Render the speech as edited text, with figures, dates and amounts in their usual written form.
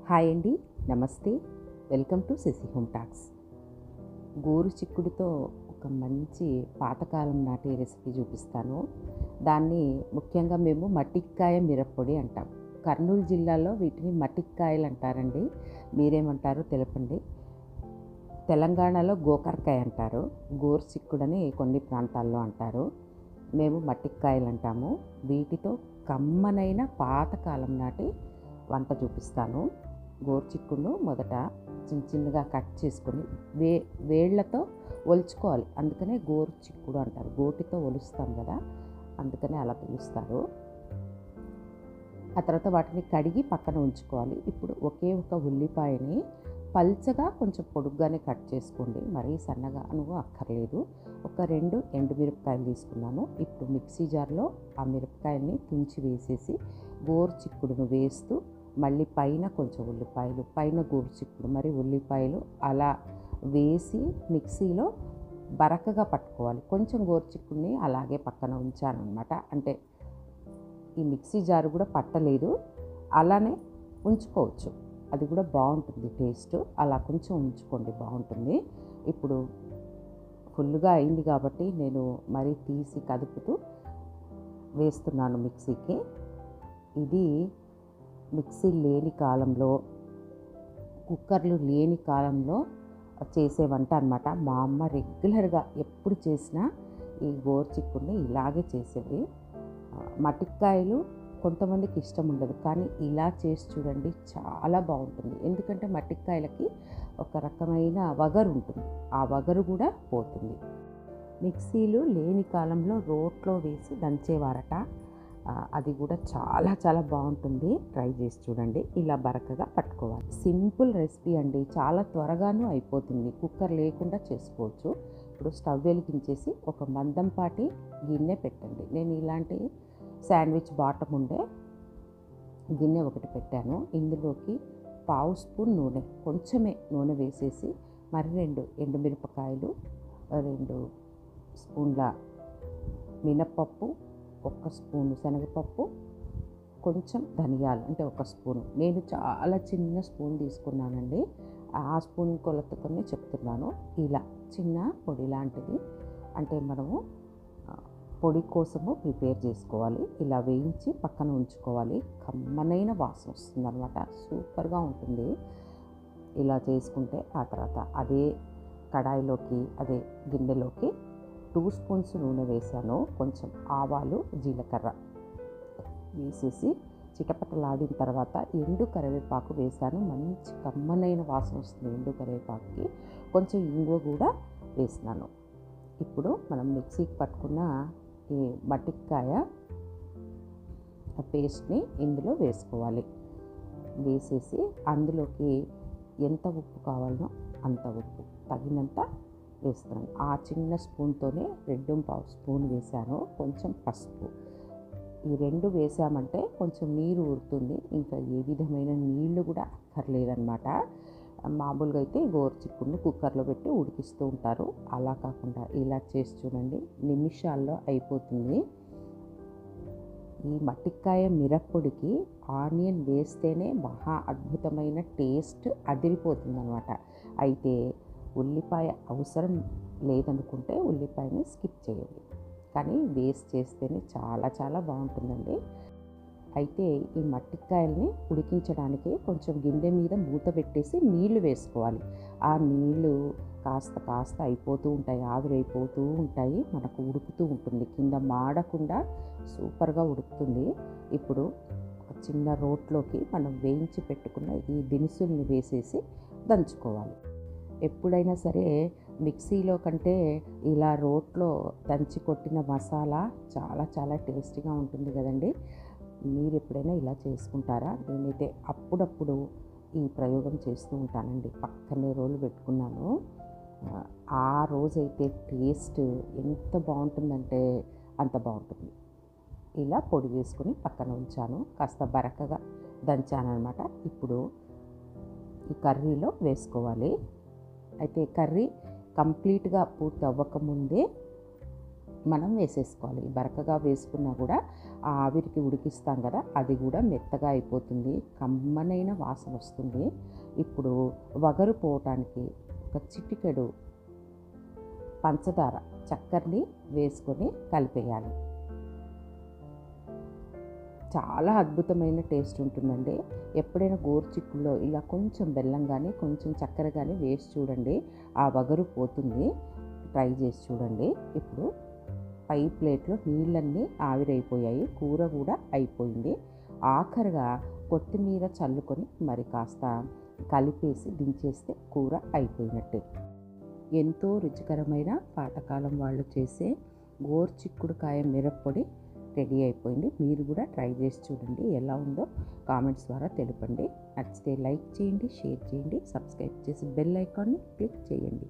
Hi అండి, నమస్తే. Welcome to Shashi home talks. గోరు చిక్కుడుతో ఒక మంచి పాతకాలం నాటి రెసిపీ చూపిస్తాను. దాన్ని ముఖ్యంగా మేము మట్టికాయ మిరప్పొడి అంటాం. కర్నూలు జిల్లాలో వీటిని మట్టికాయలు అంటారండి. మీరేమంటారో తెలపండి. తెలంగాణలో గోకరకాయ అంటారు. గోరు చిక్కుడని కొన్ని ప్రాంతాల్లో అంటారు. మేము మట్టికాయలు అంటాము. వీటితో కమ్మనైన పాతకాలం నాటి వంట చూపిస్తాను. గోరు చిక్కుడును మొదట చిన్న చిన్నగా కట్ చేసుకొని వేళ్లతో ఒలుచుకోవాలి. అందుకనే గోరు చిక్కుడు అంటారు. గోటితో ఒలుస్తాం కదా, అందుకనే అలా పిలుస్తారు. ఆ తర్వాత వాటిని కడిగి పక్కన ఉంచుకోవాలి. ఇప్పుడు ఒకే ఒక ఉల్లిపాయని పల్చగా కొంచెం పొడుగ్గానే కట్ చేసుకోండి, మరీ సన్నగా అక్కర్లేదు. ఒక 2 ఎండుమిరపకాయలు తీసుకున్నాను. ఇప్పుడు మిక్సీ జార్లో ఆ మిరపకాయల్ని తుంచి వేసేసి గోరు చిక్కుడును వేస్తూ మళ్ళీ పైన కొంచెం ఉల్లిపాయలు, పైన గోరు చిక్కుడు, మరి ఉల్లిపాయలు అలా వేసి మిక్సీలో బరకగా పట్టుకోవాలి. కొంచెం గోరు చిక్కుడిని అలాగే పక్కన ఉంచాను అనమాట. అంటే ఈ మిక్సీ జారు కూడా పట్టలేదు, అలానే ఉంచుకోవచ్చు, అది కూడా బాగుంటుంది టేస్ట్. అలా కొంచెం ఉంచుకోండి, బాగుంటుంది. ఇప్పుడు ఫుల్గా అయింది కాబట్టి నేను మరీ తీసి కదుపుతూ వేస్తున్నాను మిక్సీకి. ఇది మిక్సీ లేని కాలంలో, కుక్కర్లు లేని కాలంలో చేసే వంట అనమాట. మా అమ్మ రెగ్యులర్గా ఎప్పుడు చేసినా ఈ గోరు చిక్కుడిని ఇలాగే చేసేది. మట్టికాయలు కొంతమందికి ఇష్టం ఉండదు, కానీ ఇలా చేసి చూడండి, చాలా బాగుంటుంది. ఎందుకంటే మట్టికాయలకి ఒక రకమైన వగరు ఉంటుంది, ఆ వగరు కూడా పోతుంది. మిక్సీలు లేని కాలంలో రోట్లో వేసి దంచేవారట. అది కూడా చాలా చాలా బాగుంటుంది. ట్రై చేసి చూడండి. ఇలా బరకగా పట్టుకోవాలి. సింపుల్ రెసిపీ అండి, చాలా త్వరగాను అయిపోతుంది. కుక్కర్ లేకుండా చేసుకోవచ్చు. ఇప్పుడు స్టవ్ వెలిగించేసి ఒక మందంపాటి గిన్నె పెట్టండి. నేను ఇలాంటి శాండ్విచ్ బాటమ్ ఉండే గిన్నె ఒకటి పెట్టాను. ఇందులోకి 1/2 స్పూన్ నూనె, కొంచెమే నూనె వేసేసి, మరి 2 ఎండుమిరపకాయలు, 2 స్పూన్ల మినప్పప్పు, 1 స్పూను శనగపప్పు, కొంచెం ధనియాలు అంటే 1 స్పూను. నేను చాలా చిన్న స్పూన్ తీసుకున్నానండి, ఆ స్పూన్ కొలతతోనే చెప్తున్నాను. ఇలా చిన్న పొడి లాంటిది, అంటే మనము పొడి కోసము ప్రిపేర్ చేసుకోవాలి. ఇలా వేయించి పక్కన ఉంచుకోవాలి. కమ్మనైన వాసన వస్తుంది అనమాట, సూపర్గా ఉంటుంది ఇలా చేసుకుంటే. ఆ తర్వాత అదే కడాయిలోకి, అదే గిన్నెలోకి 2 స్పూన్స్ నూనె వేసాను. కొంచెం ఆవాలు, జీలకర్ర వేసేసి చిటపటలాడిన తర్వాత ఎండు కరివేపాకు వేసాను. మంచి కమ్మనైన వాసన వస్తుంది ఎండు కరివేపాకుకి. కొంచెం ఇంగువ కూడా వేసినాను. ఇప్పుడు మనం మిక్సీకి పట్టుకున్న ఈ మట్టికాయ పేస్ట్ని ఇందులో వేసుకోవాలి. వేసేసి అందులోకి ఎంత ఉప్పు కావాలనో అంత ఉప్పు తగినంత వేస్తున్నాను. ఆ చిన్న స్పూన్తోనే 2.5 స్పూన్ వేసాను. కొంచెం పసుపు. ఈ 2 వేసామంటే కొంచెం నీరు ఊరుతుంది, ఇంకా ఏ విధమైన నీళ్లు కూడా అక్కర్లేదన్నమాట. మామూలుగా అయితే గోరు చిక్కుడుని కుక్కర్లో పెట్టి ఉడికిస్తూ ఉంటారు. అలా కాకుండా ఇలా చేసి చూడండి, నిమిషాల్లో అయిపోతుంది. ఈ మట్టికాయ మిరప్పొడికి ఆనియన్ వేస్తేనే మహా అద్భుతమైన టేస్ట్ అదిరిపోతుంది అనమాట. అయితే ఉల్లిపాయ అవసరం లేదనుకుంటే ఉల్లిపాయని స్కిప్ చేయండి, కానీ వేస్ట్ చేస్తేనే చాలా చాలా బాగుంటుందండి. అయితే ఈ మట్టికాయల్ని ఉడికించడానికి కొంచెం గిన్నె మీద మూత పెట్టేసి నీళ్లు వేసుకోవాలి. ఆ నీళ్లు కాస్త కాస్త అయిపోతూ ఉంటాయి, ఆవిరైపోతూ ఉంటాయి, మనకు ఉడుకుతూ ఉంటుంది, కింద మాడకుండా సూపర్గా ఉడుకుతుంది. ఇప్పుడు ఒక చిన్న రోట్లోకి మనం వేయించి పెట్టుకున్న ఈ దినుసుల్ని వేసేసి దంచుకోవాలి. ఎప్పుడైనా సరే మిక్సీలో కంటే ఇలా రోట్లో దంచి కొట్టిన మసాలా చాలా చాలా టేస్టీగా ఉంటుంది కదండి. మీరు ఎప్పుడైనా ఇలా చేసుకుంటారా? నేనైతే అప్పుడప్పుడు ఈ ప్రయోగం చేస్తూ ఉంటానండి. పక్కనే రోలు పెట్టుకున్నాను. ఆ రోజైతే టేస్ట్ ఎంత బాగుంటుందంటే అంత బాగుంటుంది. ఇలా పొడి వేసుకొని పక్కన ఉంచాను, కాస్త బరకగా దంచాను అనమాట. ఇప్పుడు ఈ కర్రీలో వేసుకోవాలి. అయితే కర్రీ కంప్లీట్గా పూర్తి అవ్వకముందే మనం వేసేసుకోవాలి. బరకగా వేసుకున్నా కూడా ఆ ఆవిరికి ఉడికిస్తాం కదా, అది కూడా మెత్తగా అయిపోతుంది, కమ్మనైన వాసన వస్తుంది. ఇప్పుడు వగరు పోవటానికి ఒక చిటికెడు పంచదార, చక్కెరని వేసుకొని కలిపేయాలి. చాలా అద్భుతమైన టేస్ట్ ఉంటుందండి. ఎప్పుడైనా గోరుచిక్కుడులో ఇలా కొంచెం బెల్లం కానీ కొంచెం చక్కెర కానీ వేసి చూడండి, ఆ వగరు పోతుంది. ట్రై చేసి చూడండి. ఇప్పుడు పై ప్లేట్లో నీళ్ళన్నీ ఆవిరైపోయాయి, కూర కూడా అయిపోయింది. ఆఖరిగా కొత్తిమీర చల్లుకొని మరి కాస్త కలిపేసి దించేస్తే కూర అయిపోయినట్టే. ఎంతో రుచికరమైన పాతకాలం వాళ్ళు చేసే గోరుచిక్కుడుకాయ మిరప్పొడి రెడీ అయిపోయింది. మీరు కూడా ట్రై చేసి చూడండి, ఎలా ఉందో కామెంట్స్ ద్వారా తెలపండి. నచ్చితే లైక్ చేయండి, షేర్ చేయండి, సబ్స్క్రైబ్ చేసి బెల్ ఐకాన్ని క్లిక్ చేయండి.